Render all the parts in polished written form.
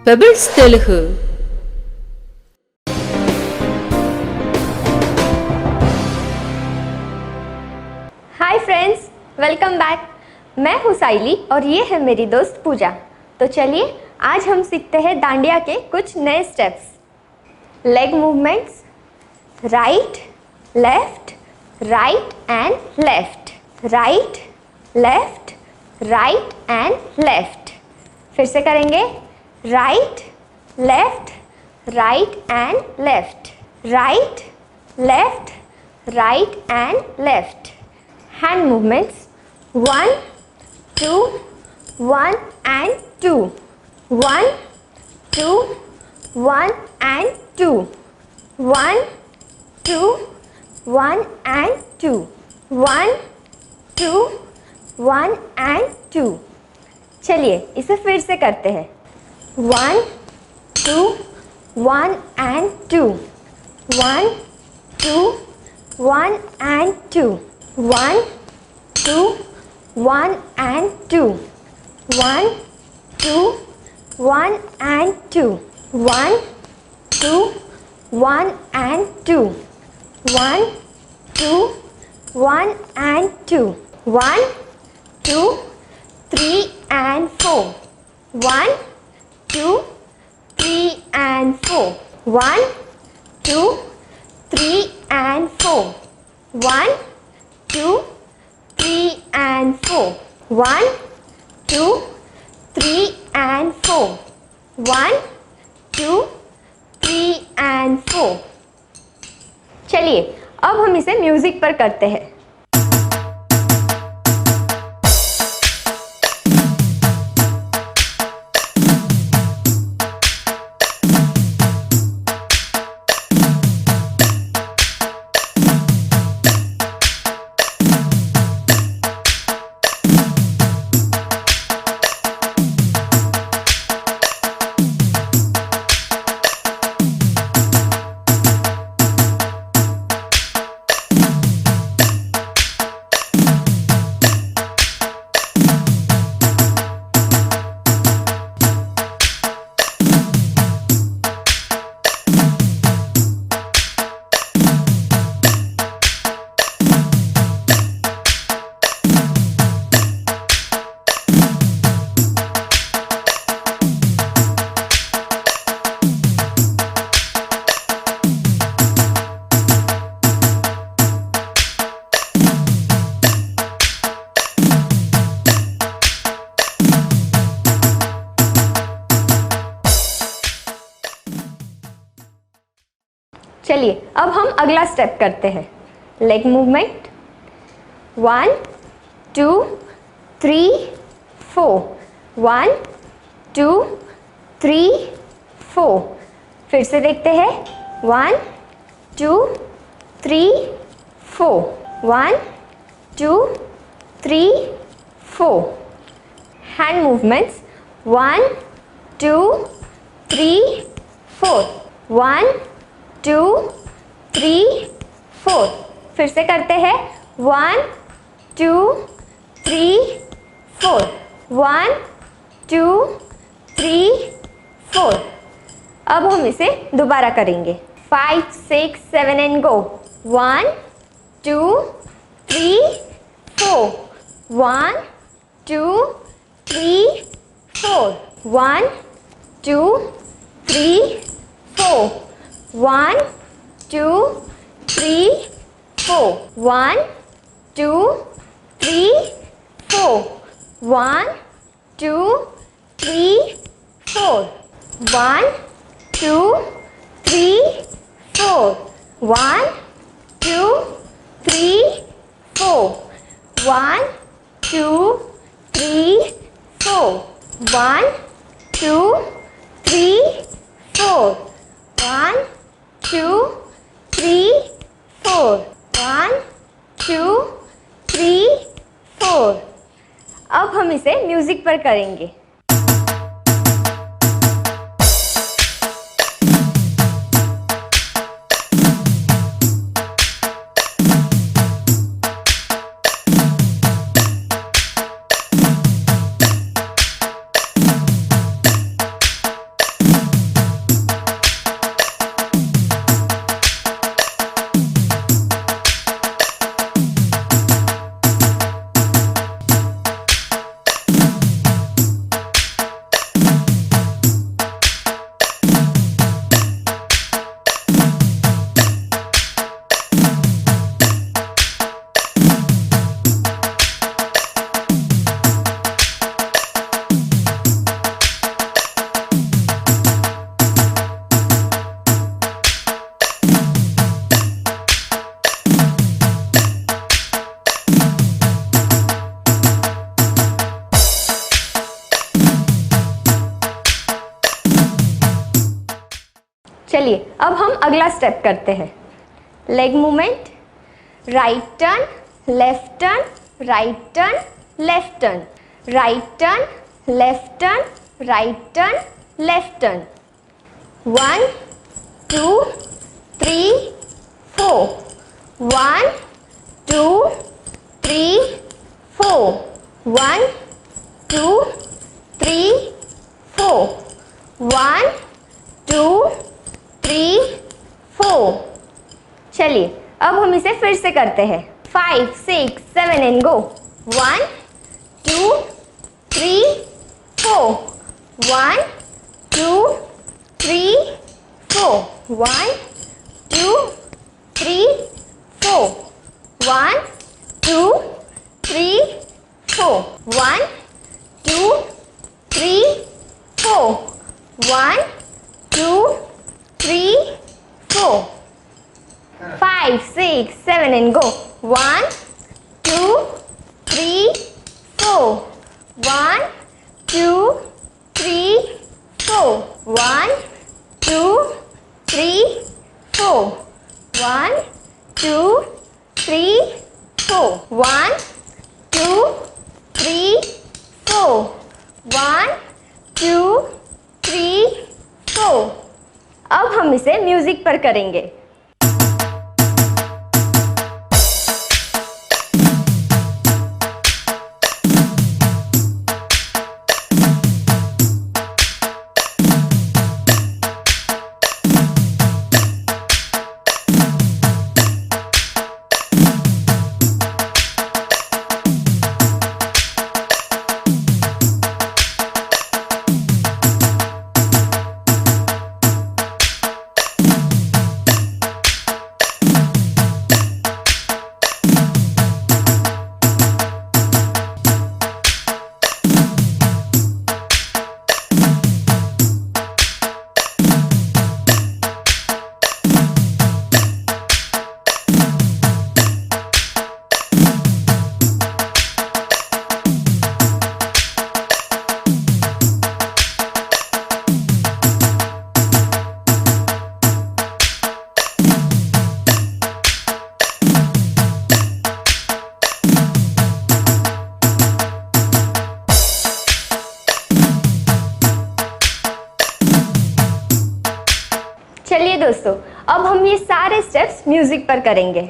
Pebbles Telugu. Hi friends, welcome back. मैं हूँ साइली और ये है मेरी दोस्त पूजा। तो चलिए आज हम सीखते हैं डांडिया के कुछ नए steps. Leg movements, right left, right and left, right left, right and left. फिर से करेंगे, right left, right and left, right left, right and left. Hand movements, 1 2 1 and 2, 1 2 1 and 2, 1 2 1 and 2, 1 2 1 and 2। चलिए इसे फिर से करते हैं, 1 2 1 and 2, 1 2 1 and 2, 1 2 1 and 2, 1 2 1 and 2, 1 2 1 and 2, 1 2 1 and 2, 1 2 3 and 4, 1 2 3 and 4, 1 2 3 and 4, 1 2 3 and 4, 1 2 3 and 4, 1 2 3 and 4। चलिए अब हम इसे म्यूजिक पर करते हैं। चलिए अब हम अगला स्टेप करते हैं, लेग मूवमेंट, 1 2 3 4, 1 2 3 4। फिर से देखते हैं, 1 2 3 4, 1 2 3 4। Hand movements, 1 2 3 4, 1 2 3 4। फिर से करते हैं, 1 2 3 4, 1 2 3 4। अब हम इसे दोबारा करेंगे, 5 6 7 एंड गो, 1 2 3 4, 1 2 3 4, 1 2 3 4, 1 2 3 4, 1 2 3 4, 1 2 3 4, 1 2 3 4, 1 2 3 4, 1 2 3 4, 1 2 3 4, 1 2 3 4, 1 2 3 4। अब हम इसे म्यूजिक पर करेंगे। चलिए अब हम अगला स्टेप करते हैं। Leg movement, right turn, left turn, right turn, left turn, right turn, left turn, right turn, left turn. 1 2 3 4 1 2 3 4 1 2 3 4 1 2 3 4। चलिए अब हम इसे फिर से करते हैं। 5 6 7 एंड गो। 1 2 3 4 1 2 3 4 1 2 3 4 1 2 3 4 1 2 3 4 1 2 3 4 5 6 7 and go। 1 2 3 4 1 2 3 4 1 2 3 4 1 2 3 4 1 2 3 4 1 2 3 4। अब हम इसे म्यूजिक पर करेंगे। चलिए दोस्तों अब हम ये सारे स्टेप्स म्यूजिक पर करेंगे।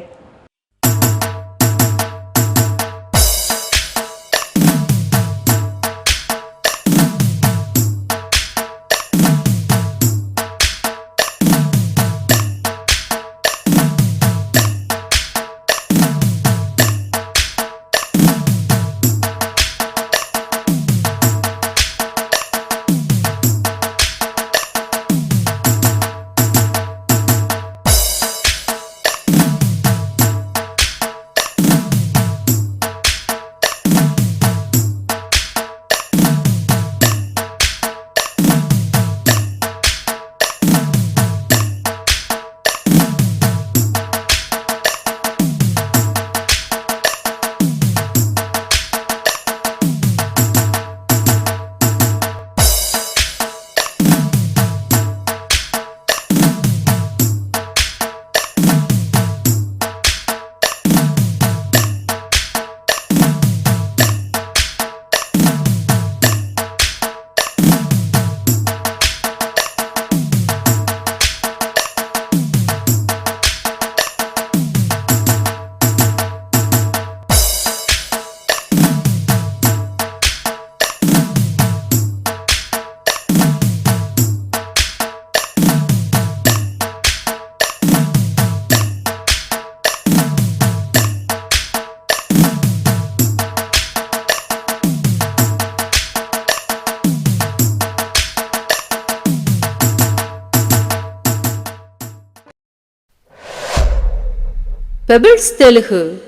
Pebbles Telugu